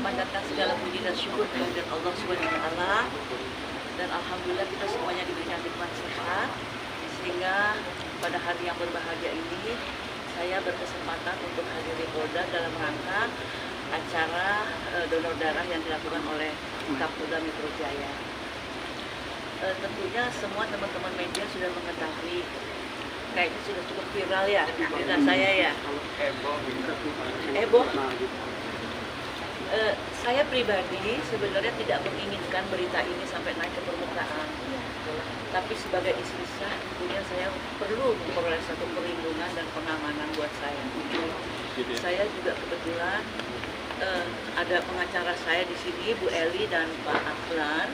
panjatkan segala puji dan syukur kehadirat Allah Subhanahu wa taala. Dan alhamdulillah kita semuanya diberikan nikmat sehat, sehingga pada hari yang berbahagia ini saya berkesempatan untuk hadir di Polda dalam rangka acara donor darah yang dilakukan oleh Kapolda Metro Jaya. Tentunya semua teman-teman media sudah mengetahui, kayaknya sudah cukup viral ya berita saya ya. Heboh. Saya pribadi sebenarnya tidak menginginkan berita ini sampai naik ke permukaan. Tapi sebagai istri sah, tentunya saya perlu memperoleh satu perlindungan dan pengamanan buat saya. Saya juga kebetulan ada pengacara saya di sini, Bu Eli dan Pak Aklan.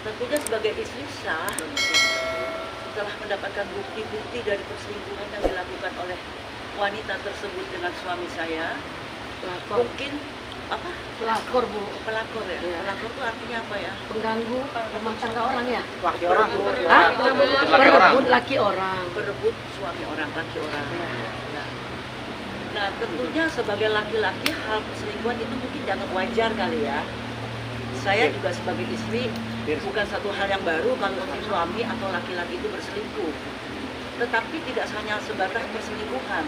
Tentunya sebagai istri sah, setelah mendapatkan bukti-bukti dari perselingkuhan yang dilakukan oleh wanita tersebut dengan suami saya, mungkin apa? Pelakor, Bu. Pelakor ya? Ya. Pelakor itu artinya apa ya? Pengganggu rumah tangga orang ya? Laki orang. Perebut laki orang. Berebut suami orang, laki orang. Nah, tentunya sebagai laki-laki hal perselingkuhan itu mungkin dianggap wajar kali ya. Saya juga sebagai istri bukan satu hal yang baru kalau suami atau laki-laki itu berselingkuh. Tetapi tidak hanya sebatas perselingkuhan.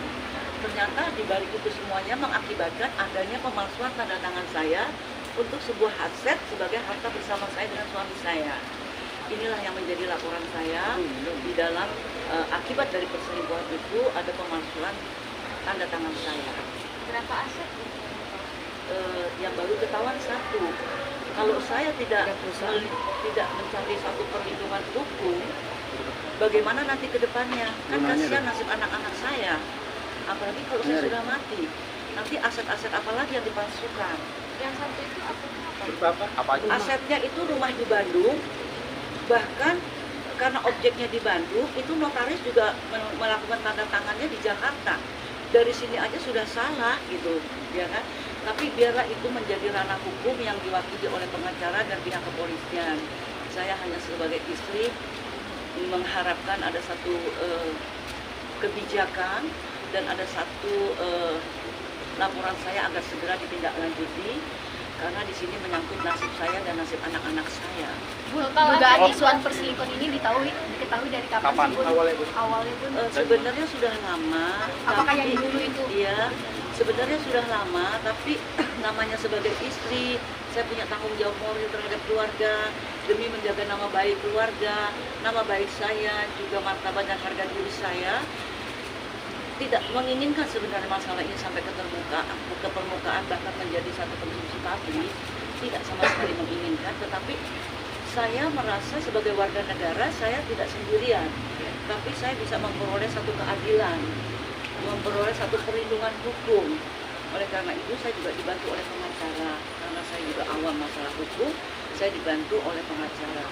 Ternyata di balik itu semuanya mengakibatkan adanya pemalsuan tanda tangan saya untuk sebuah aset sebagai harta bersama saya dengan suami saya. Inilah yang menjadi laporan saya di dalam akibat dari perselingkuhan itu ada pemalsuan tanda tangan saya. Berapa aset? Yang baru ketahuan satu. Kalau saya tidak mencari satu perlindungan hukum, bagaimana nanti ke depannya? Kan kasihan nasib anak-anak saya. Apalagi kalau saya sudah mati. Nanti aset-aset apa lagi yang dipalsukan? Yang satu itu apa? Asetnya itu rumah di Bandung. Bahkan karena objeknya di Bandung, itu notaris juga melakukan tanda tangannya di Jakarta. Dari sini aja sudah salah gitu, ya kan? Tapi biarlah itu menjadi ranah hukum yang diwakili oleh pengacara dan pihak kepolisian. Saya hanya sebagai istri mengharapkan ada satu kebijakan dan ada satu laporan saya agar segera ditindaklanjuti, karena di sini menyangkut nasib saya dan nasib anak-anak saya. Bu, dugaan isuan perselingkuhan ini diketahui dari kapan? Awalnya, Bu? Awalnya, Bu. Sebenarnya sudah lama. Apakah tapi, yang dulu itu? Iya, sebenarnya sudah lama, tapi namanya sebagai istri, saya punya tanggung jawab moral terhadap keluarga, demi menjaga nama baik keluarga, nama baik saya, juga martabat dan harga diri saya. Tidak menginginkan sebenarnya masalah ini sampai ke permukaan, bahkan menjadi satu konsumsi publik. Tidak sama sekali menginginkan, tetapi saya merasa sebagai warga negara saya tidak sendirian, tapi saya bisa memperoleh satu keadilan, memperoleh satu perlindungan hukum. Oleh karena itu saya juga dibantu oleh pengacara, karena saya juga awam masalah hukum, saya dibantu oleh pengacara.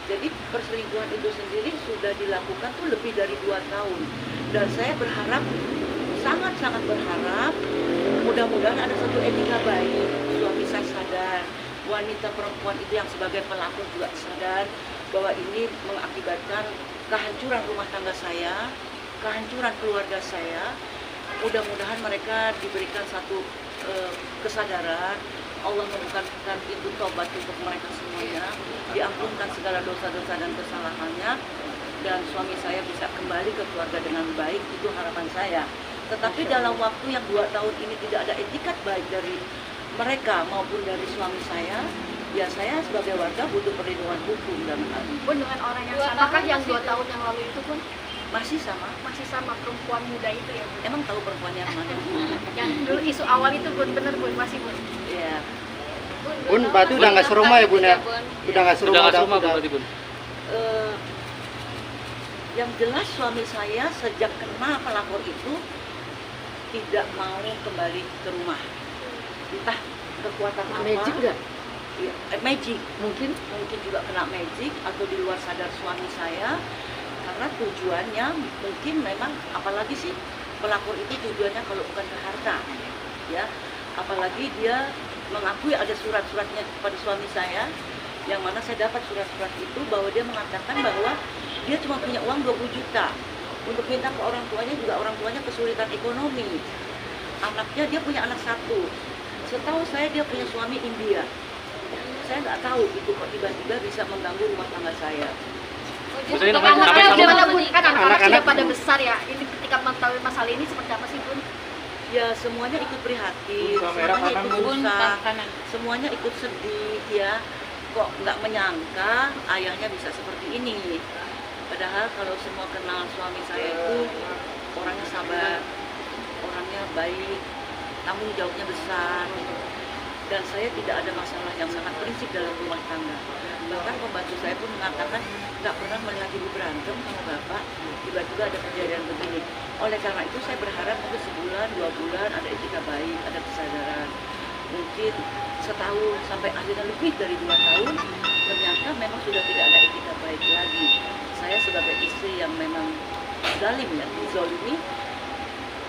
Jadi perselingkuhan itu sendiri sudah dilakukan tuh lebih dari 2 tahun. Dan saya berharap, sangat-sangat berharap, mudah-mudahan ada satu etika baik, suami saya sadar, wanita perempuan itu yang sebagai pelaku juga sadar bahwa ini mengakibatkan kehancuran rumah tangga saya, kehancuran keluarga saya. Mudah-mudahan mereka diberikan satu kesadaran, Allah membukakan pintu tobat untuk mereka semuanya, diampunkan segala dosa-dosa dan kesalahannya, dan suami saya bisa kembali ke keluarga dengan baik, itu harapan saya. Tetapi dalam waktu yang 2 tahun ini tidak ada etikat baik dari mereka maupun dari suami saya, ya saya sebagai warga butuh perlindungan hukum dan hal ini. Pun dengan orang yang sama, apakah yang 2 tahun yang lalu itu pun Masih sama. perempuan muda itu ya, Bu? Emang tahu perempuan yang mana? Yang dulu isu awal itu, Bun, bener, Bun, masih, Bun? Iya. Bun, Batu udah nggak serumah ya, Bun ya? Udah nggak serumah, Bun. Yang jelas suami saya sejak kena pelakor itu tidak mau kembali ke rumah. Entah kekuatan apa. Magic nggak? Ya, magic. Mungkin Juga kena magic atau di luar sadar suami saya, karena tujuannya mungkin memang, apalagi sih pelakor itu tujuannya kalau bukan ke harta, ya. Apalagi dia mengakui ada surat-suratnya kepada suami saya, yang mana saya dapat surat-surat itu bahwa dia mengatakan bahwa dia cuma punya uang 20 juta untuk minta ke orang tuanya, juga orang tuanya kesulitan ekonomi. Anaknya, dia punya anak 1, Setahu saya dia punya suami India. Saya nggak tahu itu kok tiba-tiba bisa mengganggu rumah tangga saya. Maksudnya namanya Anak-anak sama- gimana Bun? Kan anak-anak Anak-anak sudah pada besar ya. Ini ketika mengetahui masalah ini seperti apa sih Bun? Ya semuanya ikut prihatin, semuanya ikut susah, semuanya ikut sedih ya. Kok nggak menyangka ayahnya bisa seperti ini. Padahal kalau semua kenal suami saya itu orangnya sabar, orangnya baik, tanggung jawabnya besar. Dan saya tidak ada masalah yang sangat prinsip dalam rumah tangga. Bahkan pembantu saya pun mengatakan nggak pernah melihat ibu berantem sama bapak, tiba-tiba ada kejadian begini. Oleh karena itu saya berharap mungkin sebulan, 2 bulan ada etika baik, ada kesadaran. Mungkin setahun sampai akhirnya lebih dari 2 tahun, ternyata memang sudah tidak ada etika baik lagi. Saya sebagai istri yang memang zalim ya, dizolimi,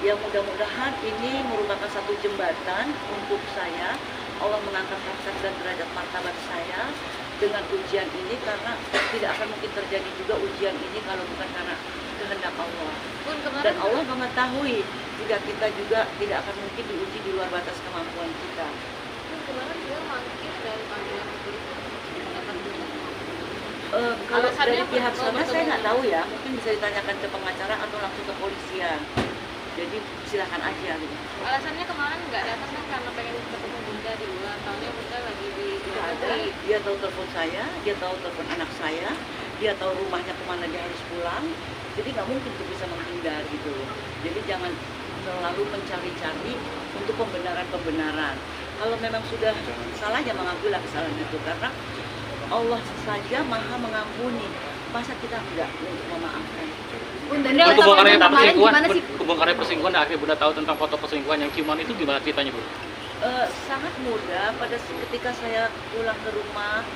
ya mudah-mudahan ini merupakan satu jembatan untuk saya. Allah mengangkat harkat dan derajat martabat saya dengan ujian ini, karena tidak akan mungkin terjadi juga ujian ini kalau bukan karena kehendak Allah. Dan Allah mengetahui jika kita juga tidak akan mungkin diuji di luar batas kemampuan kita. Kemarin juga mangkir dari panggilan kepolisian. Kalau dari Alasannya pihak apa? sana saya nggak tahu ya, mungkin bisa ditanyakan ke pengacara atau langsung ke polisian. Jadi silakan aja gitu. Alasannya kemarin nggak datang kan karena pengen ketemu Bunda di luar. Tahunnya Bunda lagi di Tidak luar ada. negeri. Dia tahu telepon saya, dia tahu telepon anak saya, dia tahu rumahnya kemana dia harus pulang. Jadi nggak mungkin untuk bisa menghindar gitu. Jadi jangan selalu mencari-cari untuk pembenaran-pembenaran. Kalau memang sudah salah ya mengakuilah kesalahan itu, karena Allah saja maha mengampuni. Masa kita enggak untuk memaafkan? Bun, dari Bun, kebongkarannya kemarin perselingkuhan, gimana Bun, sih? kebongkaran perselingkuhan dan akhirnya Bunda tahu tentang foto perselingkuhan yang ciuman itu gimana ceritanya, Bu? Sangat mudah. Pada ketika saya pulang ke rumah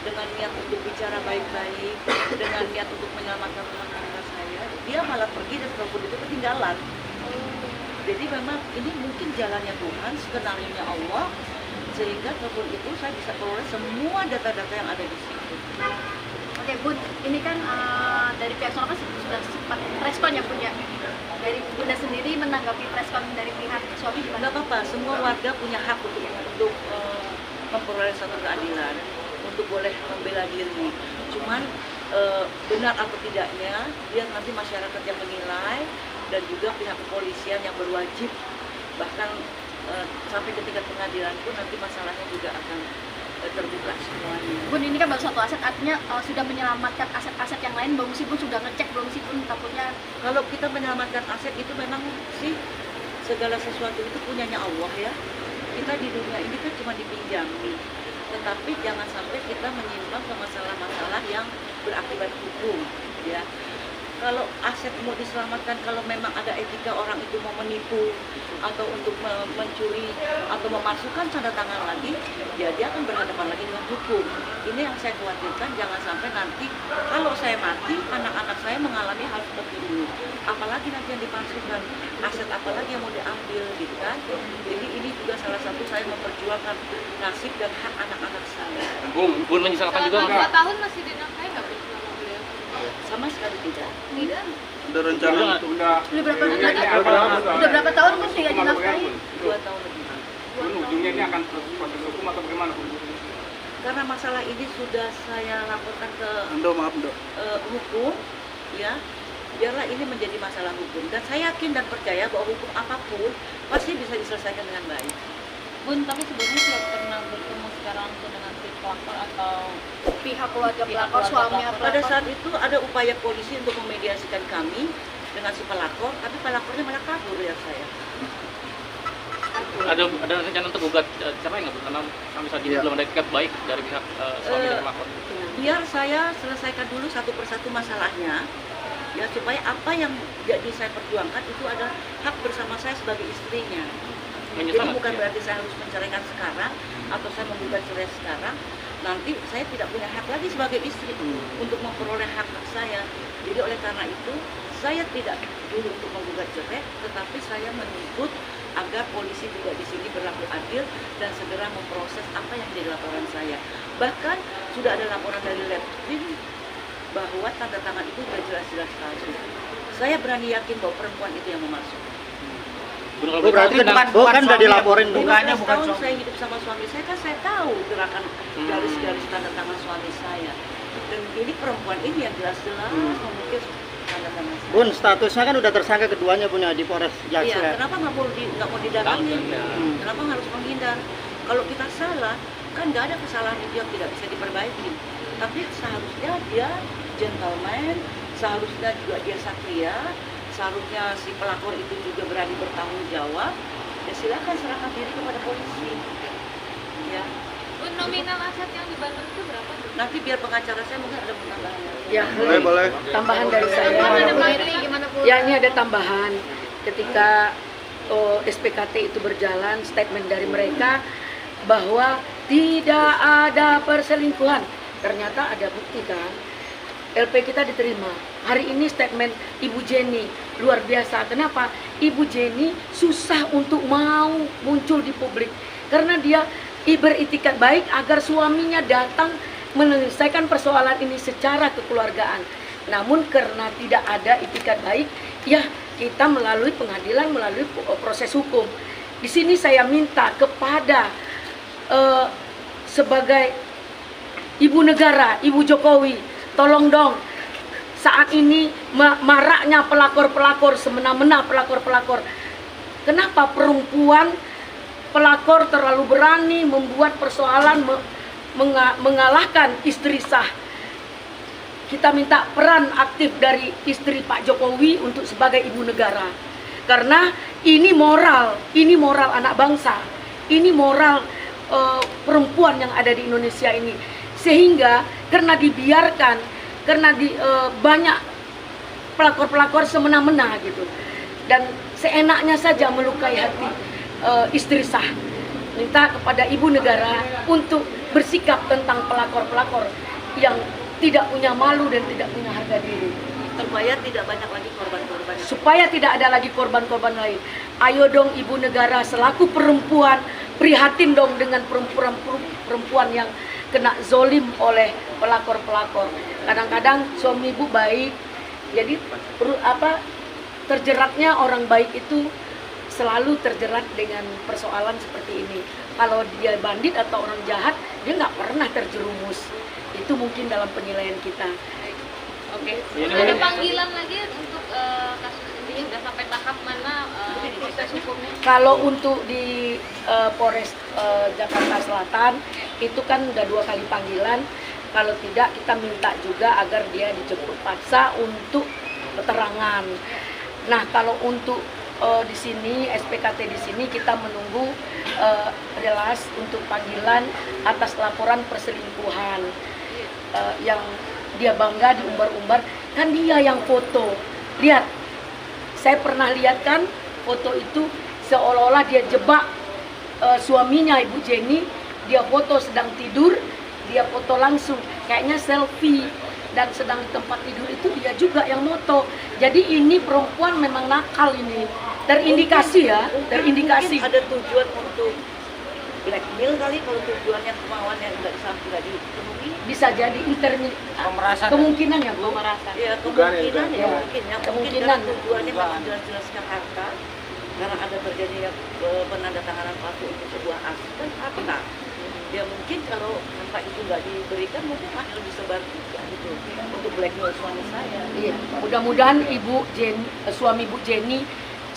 dengan niat untuk bicara baik-baik, dengan niat untuk menyelamatkan rumah tangga saya, dia malah pergi dan telepon itu ketinggalan. Jadi memang ini mungkin jalannya Tuhan, skenario-nya Allah, sehingga telepon itu saya bisa peroleh semua data-data yang ada di situ. Oke Bun, ini kan dari pihak sono kan sudah sempat respon ya Bun ya. Dari Bunda sendiri menanggapi respon dari pihak suami gimana? Nggak apa-apa, semua warga punya hak untuk memperoleh satu keadilan, untuk boleh membela diri. Cuman benar atau tidaknya, biar nanti masyarakat yang menilai, dan juga pihak kepolisian yang berwajib, bahkan sampai ke tingkat pengadilan pun nanti masalahnya juga akan terbuka semuanya. Bun, ini kan baru satu aset, artinya sudah menyelamatkan aset-aset yang lain. Belum sih Bun, sudah ngecek belum sih Bun, takutnya Kalau kita menyelamatkan aset itu memang sih segala sesuatu itu punyanya Allah ya. Kita di dunia ini kan cuma dipinjami, tetapi jangan sampai kita menyimpang ke masalah-masalah yang berakibat hukum ya. Kalau aset mau diselamatkan, kalau memang ada etika orang itu mau menipu atau untuk mencuri atau memasukkan tanda tangan lagi, ya dia akan berhadapan lagi dengan hukum. Ini yang saya khawatirkan, jangan sampai nanti kalau saya mati, anak-anak saya mengalami hal seperti ini. Apalagi nanti yang dipalsukan, aset apalagi yang mau diambil gitu kan. Jadi ini juga salah satu saya memperjuangkan nasib dan hak anak-anak saya. Bun menyesalkan juga Selama nggak? 2 tahun masih dinafkahi nggak Bun selama beliau? Sama sekali tidak. Tidak. Ada rencana untuk udah berapa tahun Bun tidak dinafkahi? 2 tahun lebih. Ujungnya ini akan proses hukum atau bagaimana, Bu? Karena masalah ini sudah saya laporkan ke maaf Dok. hukum, ya, biarlah ini menjadi masalah hukum. Dan saya yakin dan percaya bahwa hukum apapun pasti bisa diselesaikan dengan baik. Bun, tapi sebelumnya sudah pernah bertemu secara langsung dengan si pelapor atau Pihak keluarga Pihak pelapor, keluarga suami pelapor. Pada saat itu ada upaya polisi untuk memediasikan kami dengan si pelapor, tapi pelapornya malah kabur ya saya. Ada rencana untuk gugat cerai nggak, Bu? Karena sampai saat ini Iya. belum ada etikat baik dari pihak suami dan pelapor. Biar saya selesaikan dulu satu persatu masalahnya, ya, supaya apa yang jadi saya perjuangkan itu ada hak bersama saya sebagai istrinya. Jadi Menyesal nggak? bukan Ya. berarti saya harus menceraikan sekarang atau saya menggugat cerai sekarang. Nanti saya tidak punya hak lagi sebagai istri untuk memperoleh hak-hak saya. Jadi oleh karena itu saya tidak dulu untuk menggugat cerai, tetapi saya menuntut agar polisi juga di sini berlaku adil dan segera memproses apa yang menjadi laporan saya. Bahkan sudah ada laporan dari Lab-Tim bahwa tanda tangan itu sudah jelas-jelas palsu. Saya berani yakin bahwa perempuan itu yang memasuk. Bun, kalau Oh, berarti begitu, kan udah dilaporin Bu. Bukannya tahun saya hidup sama suami saya kan saya tahu gerakan garis-garis tanda tangan suami saya. Dan ini perempuan ini yang jelas-jelas memukir tanda tangan saya. Bun, statusnya kan udah tersangka keduanya punya di Polres Iya, Jaksel. kenapa nggak mau didatangin? Ya. Kenapa harus menghindar? Kalau kita salah, kan nggak ada kesalahan itu yang tidak bisa diperbaiki. Tapi seharusnya dia gentleman, seharusnya juga dia satria, seharusnya si pelakor itu juga berani bertanggung jawab. Ya silakan serahkan diri kepada polisi. Ya, Bun, nominal aset yang di Bandung itu berapa? Bun? nanti biar pengacara saya mungkin ada penambahannya. Ya, Boleh. tambahan dari saya. Gimana Bu? Ya, ini ada tambahan. Ketika SPKT itu berjalan, statement dari mereka bahwa tidak ada perselingkuhan. Ternyata ada bukti kan. LP kita diterima. Hari ini statement Ibu Jenny luar biasa. Kenapa? Ibu Jenny susah untuk mau muncul di publik karena dia beritikat baik agar suaminya datang menyelesaikan persoalan ini secara kekeluargaan. Namun karena tidak ada itikat baik, ya kita melalui pengadilan, melalui proses hukum. Di sini saya minta kepada sebagai Ibu Negara, Ibu Jokowi, tolong dong, saat ini maraknya pelakor-pelakor, semena-mena pelakor-pelakor. Kenapa perempuan pelakor terlalu berani membuat persoalan mengalahkan istri sah? Kita minta peran aktif dari istri Pak Jokowi untuk sebagai ibu negara. Karena ini moral anak bangsa, ini moral perempuan yang ada di Indonesia ini. Sehingga karena dibiarkan, karena banyak pelakor-pelakor semena-mena gitu, dan seenaknya saja melukai hati istri sah. Minta kepada ibu negara untuk bersikap tentang pelakor-pelakor yang tidak punya malu dan tidak punya harga diri, Supaya tidak banyak lagi korban-korban. supaya tidak ada lagi korban-korban lain. Ayo dong ibu negara selaku perempuan, prihatin dong dengan perempuan yang kena zolim oleh pelakor-pelakor. Kadang-kadang suami ibu baik, jadi terjeratnya orang baik itu selalu terjerat dengan persoalan seperti ini. Kalau dia bandit atau orang jahat, dia nggak pernah terjerumus. Itu mungkin dalam penilaian kita. Oke. Ini Ada mungkin- panggilan lagi untuk kasus ini sudah sampai tahap mana proses hukumnya? Kalau untuk di Polres Jakarta Selatan itu kan udah 2 kali panggilan. Kalau tidak kita minta juga agar dia dijemput paksa untuk keterangan. Nah kalau untuk di sini SPKT di sini kita menunggu relas untuk panggilan atas laporan perselingkuhan yang dia bangga diumbar-umbar, kan dia yang foto. Lihat, saya pernah lihat kan foto itu seolah-olah dia jebak suaminya Ibu Jenny, dia foto sedang tidur, dia foto langsung, kayaknya selfie, dan sedang di tempat tidur itu dia juga yang moto. Jadi ini perempuan memang nakal ini, terindikasi ya, terindikasi. Mungkin ada tujuan untuk blackmail kali, kalau tujuannya kemauan yang nggak dipenuhi. Bisa jadi kemungkinan ya Bu. Ya kemungkinan ya Ya. mungkin ya, mungkin Kemungkinan. karena tujuannya memang jelas-jelas ke harta, karena ada terjadinya penandatanganan palsu untuk sebuah aset dan harta. Ya mungkin kalau harta itu nggak diberikan, mungkin akhirnya disebar juga gitu untuk blackmail suami saya. Iya, mudah-mudahan suami Ibu Jenny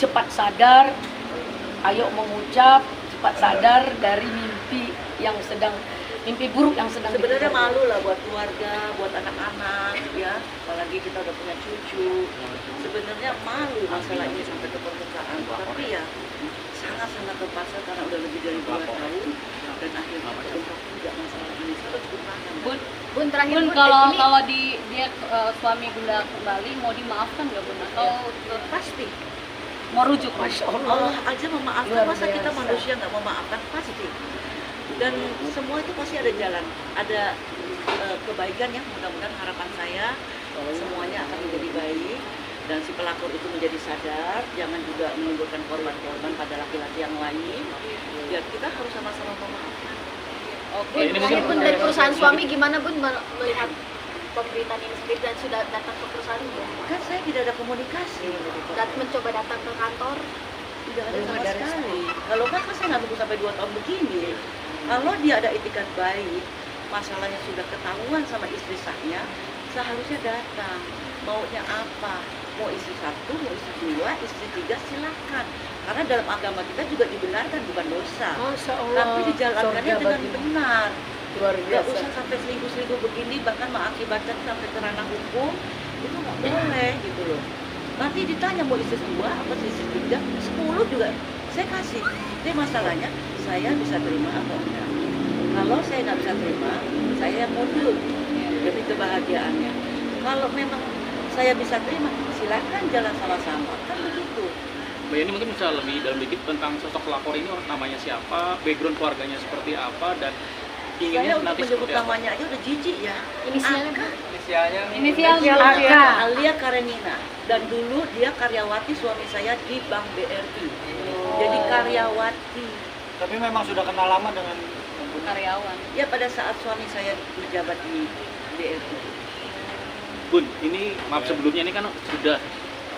cepat sadar, ayo mengucap, cepat sadar dari mimpi buruk yang sedang Sebenarnya dikejar. malu lah buat keluarga, buat anak-anak ya, apalagi kita udah punya cucu. Sebenarnya malu masalah ini sampai ke permukaan, tapi ya sangat-sangat terpaksa karena udah lebih dari 2 tahun dan akhirnya terungkap juga masalah ini. Sangat kurangnya. Bun terakhir Bun, Bun, kalau ini dia suami Bunda kembali mau dimaafkan nggak Bun? Atau Pasti mau rujuk? Masya Allah. Allah aja memaafkan, Luar masa kita biasa. manusia nggak memaafkan? Pasti. Dan semua itu pasti ada jalan, ada kebaikan yang mudah-mudahan harapan saya semuanya akan menjadi baik dan si pelakor itu menjadi sadar, jangan juga menimbulkan korban-korban pada laki-laki yang lain. Ya kita harus sama-sama memaafkan. Oke. Bun, ini terakhir mungkin- Bun dari perusahaan suami gimana Bun melihat pemberitaan ini sendiri dan sudah datang ke perusahaan Bun? Kan saya tidak ada komunikasi. Dan mencoba datang ke kantor. tidak ada sama sekali. Kalau kan saya nggak nunggu sampai 2 tahun begini. Kalau dia ada itikat baik, masalahnya sudah ketahuan sama istri saya, seharusnya datang. Maunya apa? Mau istri 1, mau istri 2, istri 3, silakan. Karena dalam agama kita juga dibenarkan, bukan dosa. Masya Allah. Tapi dijalankannya Surga dengan bagi- benar. Luar Nggak biasa. usah sampai selingkuh-selingkuh begini, bahkan mengakibatkan sampai ke ranah hukum, itu nggak boleh gitu loh. Nanti ditanya mau istri 2 apa istri 3, 10 juga saya kasih. Jadi masalahnya saya bisa terima atau enggak. Kalau saya nggak bisa terima, saya yang mundur demi kebahagiaannya. Kalau memang saya bisa terima, silakan jalan sama-sama, kan begitu. Mbak Yani mungkin bisa lebih dalam dikit tentang sosok pelakor ini, orang namanya siapa, background keluarganya seperti apa, dan Saya inginnya untuk nanti menyebut seperti apa. namanya aja udah jijik ya. Inisialnya Bu? Inisialnya Aka. Alia Karenina, dan dulu dia karyawati suami saya di Bank BRI. Jadi karyawati. Tapi memang sudah kenal lama dengan karyawan. Ya pada saat suami saya menjabat di BRI. Bun, ini maaf sebelumnya ini kan sudah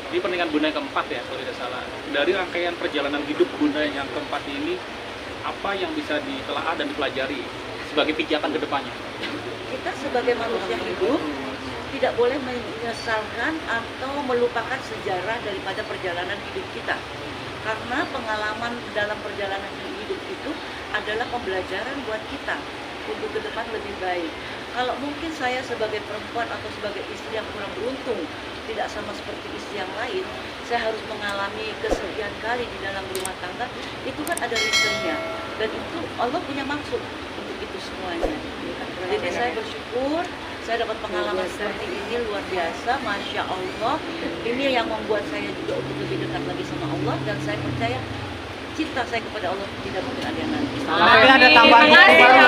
di pernikahan Bunda yang keempat ya, kalau tidak salah. Dari rangkaian perjalanan hidup Bunda yang keempat ini, apa yang bisa ditelaah dan dipelajari sebagai pijakan ke depannya? Kita sebagai manusia hidup tidak boleh menyesalkan atau melupakan sejarah daripada perjalanan hidup kita. Karena pengalaman dalam perjalanan hidup itu adalah pembelajaran buat kita untuk ke depan lebih baik. Kalau mungkin saya sebagai perempuan atau sebagai istri yang kurang beruntung, tidak sama seperti istri yang lain, saya harus mengalami kesekian kali di dalam rumah tangga, itu kan ada reasonnya. Dan itu Allah punya maksud untuk itu semuanya. Jadi saya bersyukur, saya dapat pengalaman seperti ini luar biasa, Masya Allah. Ini yang membuat saya juga untuk lebih dekat lagi sama Allah, dan saya percaya cinta saya kepada Allah tidak mungkin ada yang nanti. Tapi ada tambahan Terima kasih, baru